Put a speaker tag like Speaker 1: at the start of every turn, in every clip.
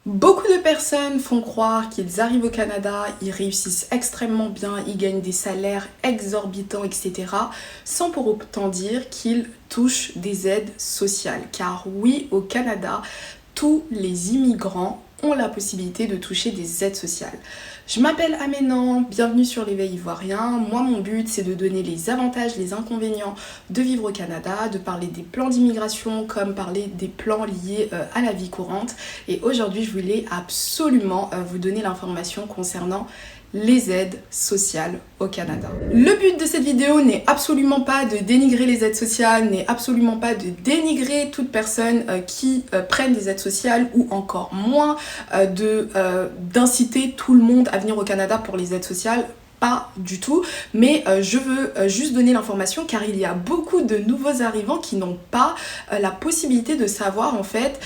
Speaker 1: Beaucoup de personnes font croire qu'ils arrivent au Canada, ils réussissent extrêmement bien, ils gagnent des salaires exorbitants, etc. sans pour autant dire qu'ils touchent des aides sociales. Car oui, au Canada, tous les immigrants ont la possibilité de toucher des aides sociales. Je m'appelle Aménan, bienvenue sur l'éveil ivoirien. Moi, mon but, c'est de donner les avantages, les inconvénients de vivre au Canada, de parler des plans d'immigration comme parler des plans liés à la vie courante. Et aujourd'hui, je voulais absolument vous donner l'information concernant les aides sociales au Canada. Le but de cette vidéo n'est absolument pas de dénigrer les aides sociales, n'est absolument pas de dénigrer toute personne qui prennent des aides sociales ou encore moins d'inciter tout le monde à venir au Canada pour les aides sociales. Pas du tout, mais je veux juste donner l'information car il y a beaucoup de nouveaux arrivants qui n'ont pas la possibilité de savoir en fait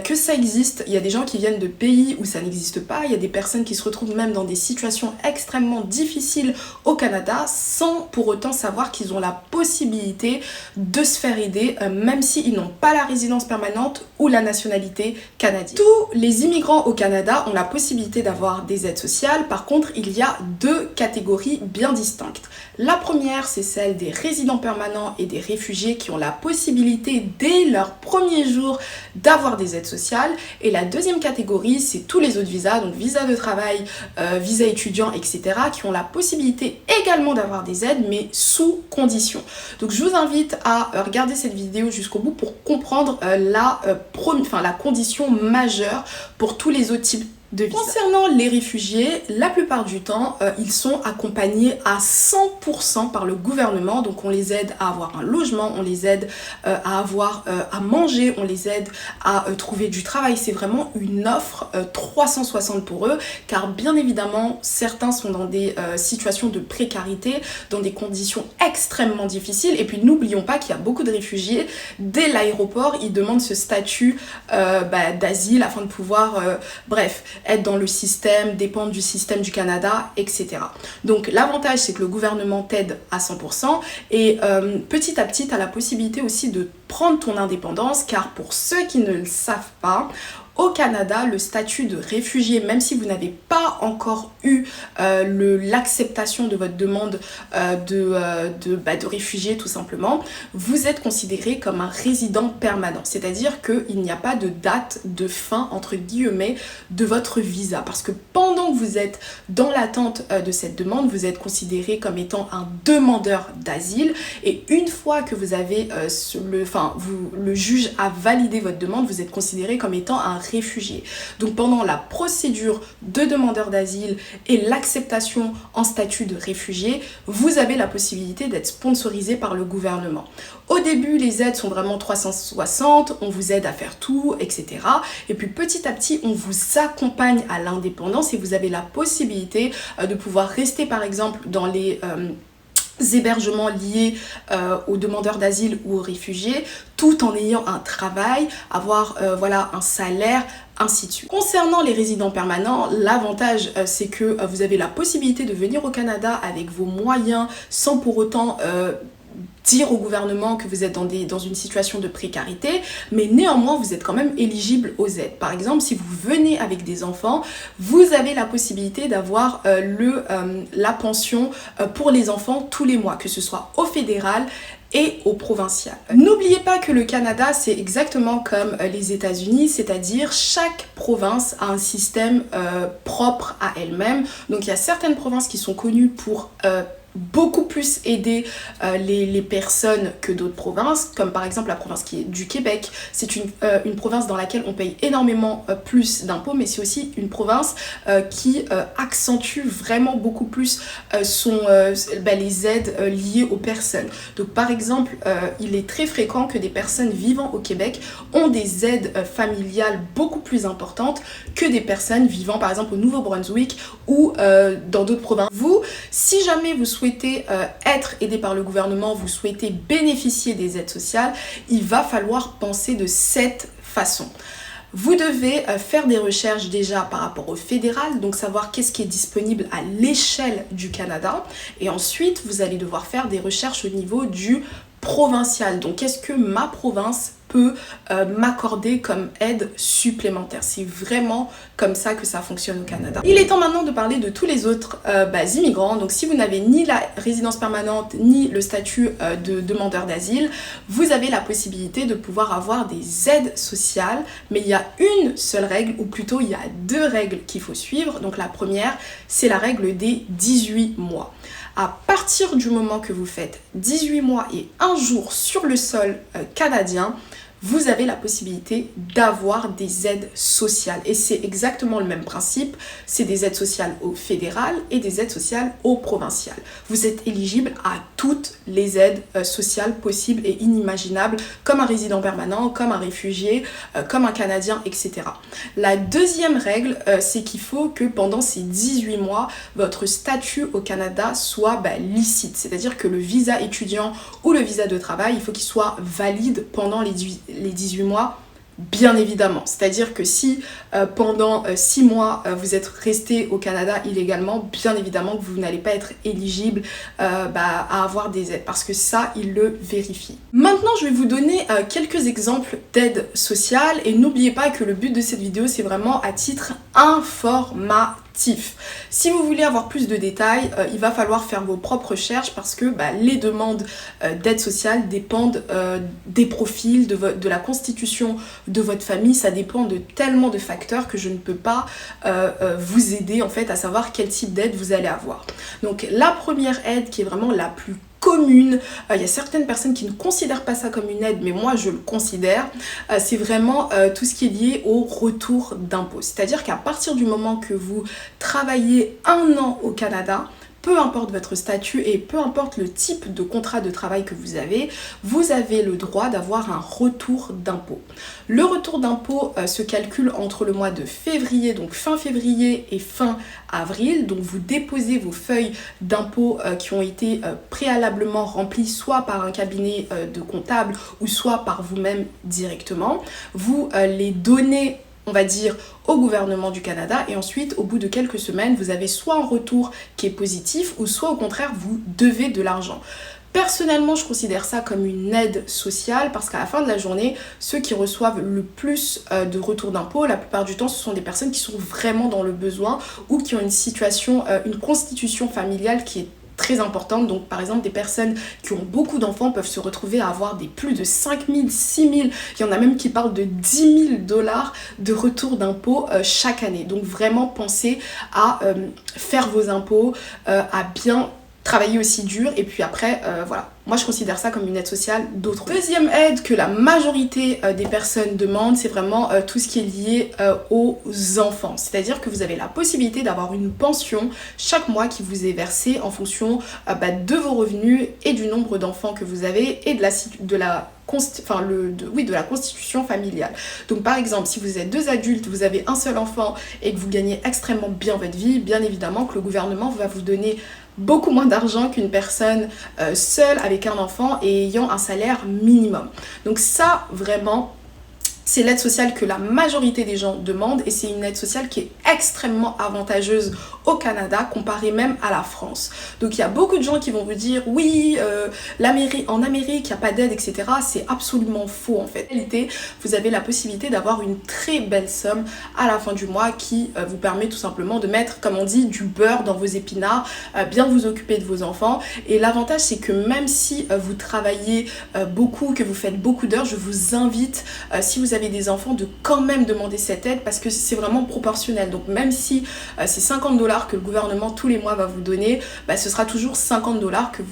Speaker 1: que ça existe. Il y a des gens qui viennent de pays où ça n'existe pas, il y a des personnes qui se retrouvent même dans des situations extrêmement difficiles au Canada sans pour autant savoir qu'ils ont la possibilité de se faire aider même s'ils n'ont pas la résidence permanente ou la nationalité canadienne. Tous les immigrants au Canada ont la possibilité d'avoir des aides sociales, par contre il y a deux catégories bien distinctes. La première, c'est celle des résidents permanents et des réfugiés qui ont la possibilité dès leur premier jour d'avoir des aides sociales. Et la deuxième catégorie, c'est tous les autres visas, donc visa de travail, visa étudiant, etc., qui ont la possibilité également d'avoir des aides, mais sous conditions. Donc je vous invite à regarder cette vidéo jusqu'au bout pour comprendre la condition majeure pour tous les autres types de visa. Concernant les réfugiés, la plupart du temps, ils sont accompagnés à 100% par le gouvernement. Donc on les aide à avoir un logement, on les aide à avoir à manger, on les aide à trouver du travail. C'est vraiment une offre 360 pour eux, car bien évidemment, certains sont dans des situations de précarité, dans des conditions extrêmement difficiles. Et puis n'oublions pas qu'il y a beaucoup de réfugiés. Dès l'aéroport, ils demandent ce statut d'asile afin de pouvoir, être dans le système, dépendre du système du Canada, etc. Donc l'avantage, c'est que le gouvernement t'aide à 100% et petit à petit, tu as la possibilité aussi de prendre ton indépendance, car pour ceux qui ne le savent pas, au Canada, le statut de réfugié, même si vous n'avez pas encore eu l'acceptation de votre demande de réfugié tout simplement, vous êtes considéré comme un résident permanent. C'est-à-dire qu'il n'y a pas de date de fin, entre guillemets, de votre visa. Parce que pendant que vous êtes dans l'attente de cette demande, vous êtes considéré comme étant un demandeur d'asile. Et une fois que vous avez le juge a validé votre demande, vous êtes considéré comme étant un réfugiés. Donc pendant la procédure de demandeur d'asile et l'acceptation en statut de réfugié, vous avez la possibilité d'être sponsorisé par le gouvernement. Au début, les aides sont vraiment 360, on vous aide à faire tout, etc. Et puis petit à petit, on vous accompagne à l'indépendance et vous avez la possibilité de pouvoir rester par exemple dans les hébergements liés aux demandeurs d'asile ou aux réfugiés, tout en ayant un travail, avoir un salaire, ainsi de suite. Concernant les résidents permanents, l'avantage c'est que vous avez la possibilité de venir au Canada avec vos moyens sans pour autant dire au gouvernement que vous êtes dans une situation de précarité, mais néanmoins vous êtes quand même éligible aux aides. Par exemple, si vous venez avec des enfants, vous avez la possibilité d'avoir la pension pour les enfants tous les mois, que ce soit au fédéral et au provincial. N'oubliez pas que le Canada, c'est exactement comme les États-Unis, c'est-à-dire chaque province a un système propre à elle-même. Donc il y a certaines provinces qui sont connues pour beaucoup plus aider les personnes que d'autres provinces, comme par exemple la province qui est du Québec. C'est une province dans laquelle on paye énormément plus d'impôts, mais c'est aussi une province qui accentue vraiment beaucoup plus les aides liées aux personnes. Donc par exemple, il est très fréquent que des personnes vivant au Québec ont des aides familiales beaucoup plus importantes que des personnes vivant par exemple au Nouveau-Brunswick ou dans d'autres provinces. Vous, si jamais vous souhaitez être aidé par le gouvernement, vous souhaitez bénéficier des aides sociales, il va falloir penser de cette façon. Vous devez faire des recherches déjà par rapport au fédéral, donc savoir qu'est-ce qui est disponible à l'échelle du Canada. Et ensuite, vous allez devoir faire des recherches au niveau du provincial. Donc, qu'est-ce que ma province peut m'accorder comme aide supplémentaire. C'est vraiment comme ça que ça fonctionne au Canada. Il est temps maintenant de parler de tous les autres immigrants. Donc si vous n'avez ni la résidence permanente ni le statut de demandeur d'asile, vous avez la possibilité de pouvoir avoir des aides sociales, mais il y a une seule règle, ou plutôt il y a deux règles qu'il faut suivre. Donc la première, c'est la règle des 18 mois. À partir du moment que vous faites 18 mois et 1 jour sur le sol canadien, vous avez la possibilité d'avoir des aides sociales. Et c'est exactement le même principe. C'est des aides sociales au fédéral et des aides sociales au provincial. Vous êtes éligible à toutes les aides sociales possibles et inimaginables, comme un résident permanent, comme un réfugié, comme un Canadien, etc. La deuxième règle, c'est qu'il faut que pendant ces 18 mois, votre statut au Canada soit licite. C'est-à-dire que le visa étudiant ou le visa de travail, il faut qu'il soit valide pendant les 18 mois, bien évidemment. C'est-à-dire que si pendant 6 mois vous êtes resté au Canada illégalement, bien évidemment que vous n'allez pas être éligible à avoir des aides, parce que ça, ils le vérifient. Maintenant, je vais vous donner quelques exemples d'aides sociales, et n'oubliez pas que le but de cette vidéo, c'est vraiment à titre informatif. Si vous voulez avoir plus de détails, il va falloir faire vos propres recherches, parce que les demandes d'aide sociale dépendent des profils, de la constitution de votre famille. Ça dépend de tellement de facteurs que je ne peux pas vous aider en fait à savoir quel type d'aide vous allez avoir. Donc la première aide qui est vraiment la plus commune, il y a certaines personnes qui ne considèrent pas ça comme une aide, mais moi je le considère, c'est vraiment tout ce qui est lié au retour d'impôt. C'est-à-dire qu'à partir du moment que vous travaillez 1 an au Canada, peu importe votre statut et peu importe le type de contrat de travail que vous avez le droit d'avoir un retour d'impôt. Le retour d'impôt se calcule entre le mois de février, donc fin février et fin avril. Donc vous déposez vos feuilles d'impôt qui ont été préalablement remplies soit par un cabinet de comptable ou soit par vous-même directement. Vous les donnez, on va dire, au gouvernement du Canada, et ensuite au bout de quelques semaines vous avez soit un retour qui est positif ou soit au contraire vous devez de l'argent. Personnellement, je considère ça comme une aide sociale, parce qu'à la fin de la journée, ceux qui reçoivent le plus de retour d'impôt, la plupart du temps, ce sont des personnes qui sont vraiment dans le besoin ou qui ont une situation, une constitution familiale qui est très importante. Donc par exemple, des personnes qui ont beaucoup d'enfants peuvent se retrouver à avoir des plus de 5 000, 6 000, il y en a même qui parlent de 10 000 $ de retour d'impôt chaque année. Donc vraiment pensez à faire vos impôts, à bien travailler aussi dur, et puis après voilà. Moi, je considère ça comme une aide sociale d'autres. Deuxième aide que la majorité des personnes demandent, c'est vraiment tout ce qui est lié aux enfants. C'est-à-dire que vous avez la possibilité d'avoir une pension chaque mois qui vous est versée en fonction de vos revenus et du nombre d'enfants que vous avez et de la constitution familiale. Donc par exemple, si vous êtes 2 adultes, vous avez un seul enfant et que vous gagnez extrêmement bien votre vie, bien évidemment que le gouvernement va vous donner beaucoup moins d'argent qu'une personne seule avec un enfant et ayant un salaire minimum. Donc ça, vraiment, c'est l'aide sociale que la majorité des gens demandent, et c'est une aide sociale qui est extrêmement avantageuse au Canada comparée même à la France. Donc il y a beaucoup de gens qui vont vous dire oui, en Amérique il n'y a pas d'aide, etc. C'est absolument faux en fait. En réalité, vous avez la possibilité d'avoir une très belle somme à la fin du mois qui vous permet tout simplement de mettre, comme on dit, du beurre dans vos épinards, bien vous occuper de vos enfants. Et l'avantage, c'est que même si vous travaillez beaucoup, que vous faites beaucoup d'heures, je vous invite, si vous avez des enfants, de quand même demander cette aide, parce que c'est vraiment proportionnel. Donc même si c'est 50 $ que le gouvernement tous les mois va vous donner, ce sera toujours 50 $ que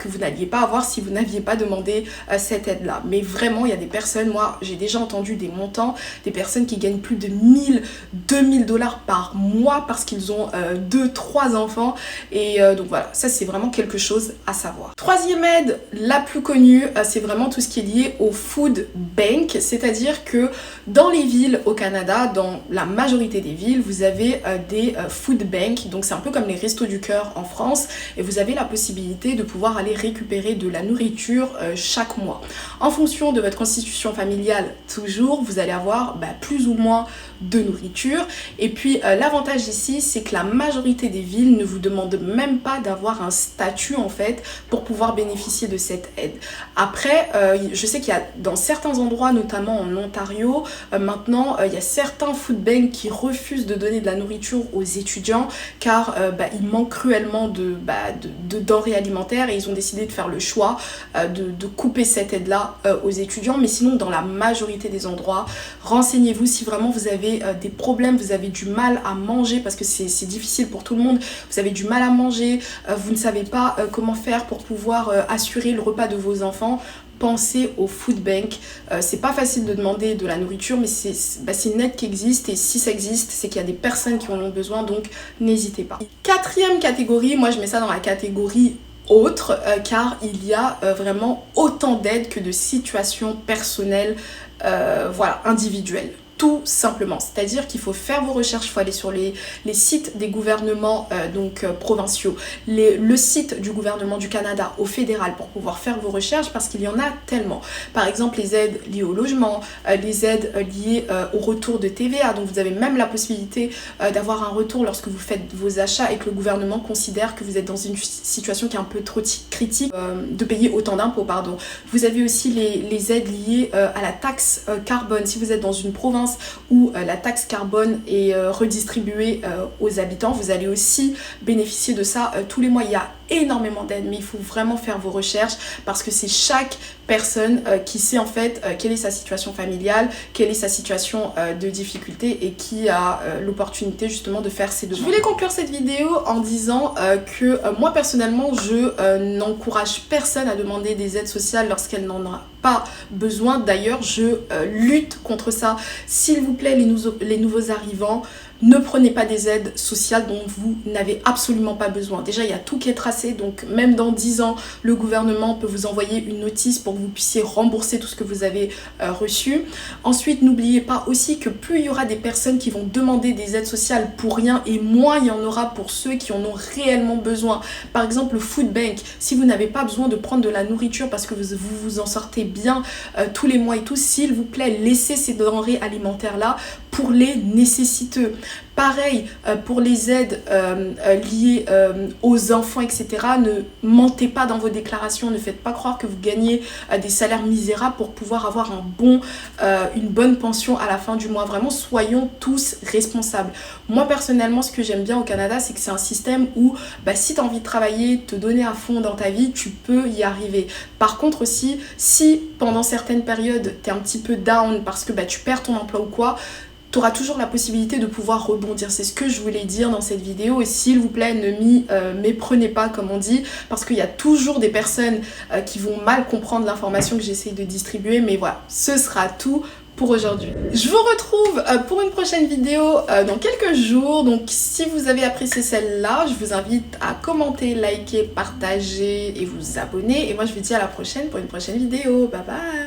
Speaker 1: vous n'alliez pas avoir si vous n'aviez pas demandé cette aide là. Mais vraiment, il y a des personnes, moi j'ai déjà entendu des montants, des personnes qui gagnent plus de 1000, 2000 $ par mois parce qu'ils ont 2-3 enfants, et donc voilà, ça c'est vraiment quelque chose à savoir. Troisième aide la plus connue, c'est vraiment tout ce qui est lié au food bank, c'est-à-dire que dans les villes au Canada, dans la majorité des villes, vous avez des food banks. Donc c'est un peu comme les restos du cœur en France, et vous avez la possibilité de pouvoir pouvoir aller récupérer de la nourriture chaque mois. En fonction de votre constitution familiale, toujours, vous allez avoir plus ou moins de nourriture. Et puis l'avantage ici, c'est que la majorité des villes ne vous demandent même pas d'avoir un statut en fait pour pouvoir bénéficier de cette aide. Après, je sais qu'il y a dans certains endroits, notamment en Ontario, maintenant il y a certains food banks qui refusent de donner de la nourriture aux étudiants car il manque cruellement de denrées alimentaires et ils ont décidé de faire le choix de couper cette aide là aux étudiants. Mais sinon, dans la majorité des endroits, renseignez-vous si vraiment vous avez des problèmes, vous avez du mal à manger parce que c'est difficile pour tout le monde, vous avez du mal à manger, vous ne savez pas comment faire pour pouvoir assurer le repas de vos enfants. Pensez au food bank. C'est pas facile de demander de la nourriture, mais c'est une aide qui existe et si ça existe, c'est qu'il y a des personnes qui en ont besoin, donc n'hésitez pas. Quatrième catégorie, moi je mets ça dans la catégorie autre, car il y a vraiment autant d'aides que de situations personnelles, individuelles. Tout simplement, c'est-à-dire qu'il faut faire vos recherches, il faut aller sur les sites des gouvernements provinciaux, le site du gouvernement du Canada au fédéral pour pouvoir faire vos recherches parce qu'il y en a tellement. Par exemple, les aides liées au logement, les aides liées au retour de TVA, donc vous avez même la possibilité d'avoir un retour lorsque vous faites vos achats et que le gouvernement considère que vous êtes dans une situation qui est un peu trop critique de payer autant d'impôts, pardon. Vous avez aussi les aides liées à la taxe carbone, si vous êtes dans une province où la taxe carbone est redistribuée aux habitants, vous allez aussi bénéficier de ça tous les mois. Il y a énormément d'aides, mais il faut vraiment faire vos recherches parce que c'est chaque personne qui sait en fait quelle est sa situation familiale, quelle est sa situation de difficulté et qui a l'opportunité justement de faire ses demandes. Je voulais conclure cette vidéo en disant que moi personnellement je n'encourage personne à demander des aides sociales lorsqu'elle n'en a pas besoin. D'ailleurs je lutte contre ça. S'il vous plaît les nouveaux arrivants, ne prenez pas des aides sociales dont vous n'avez absolument pas besoin. Déjà, il y a tout qui est tracé, donc même dans 10 ans, le gouvernement peut vous envoyer une notice pour que vous puissiez rembourser tout ce que vous avez reçu. Ensuite, n'oubliez pas aussi que plus il y aura des personnes qui vont demander des aides sociales pour rien et moins il y en aura pour ceux qui en ont réellement besoin. Par exemple, le food bank, si vous n'avez pas besoin de prendre de la nourriture parce que vous vous en sortez bien tous les mois et tout, s'il vous plaît, laissez ces denrées alimentaires-là pour les nécessiteux. Pareil pour les aides liées aux enfants, etc. Ne mentez pas dans vos déclarations, ne faites pas croire que vous gagnez des salaires misérables pour pouvoir avoir une bonne pension à la fin du mois. Vraiment, soyons tous responsables. Moi, personnellement, ce que j'aime bien au Canada, c'est que c'est un système où si tu as envie de travailler, te donner à fond dans ta vie, tu peux y arriver. Par contre aussi, si pendant certaines périodes, tu es un petit peu down parce que tu perds ton emploi ou quoi, tu auras toujours la possibilité de pouvoir rebondir. C'est ce que je voulais dire dans cette vidéo et s'il vous plaît ne m'y méprenez pas comme on dit parce qu'il y a toujours des personnes qui vont mal comprendre l'information que j'essaye de distribuer, mais voilà, ce sera tout pour aujourd'hui. Je vous retrouve pour une prochaine vidéo dans quelques jours, donc si vous avez apprécié celle-là, je vous invite à commenter, liker, partager et vous abonner et moi je vous dis à la prochaine pour une prochaine vidéo. Bye bye.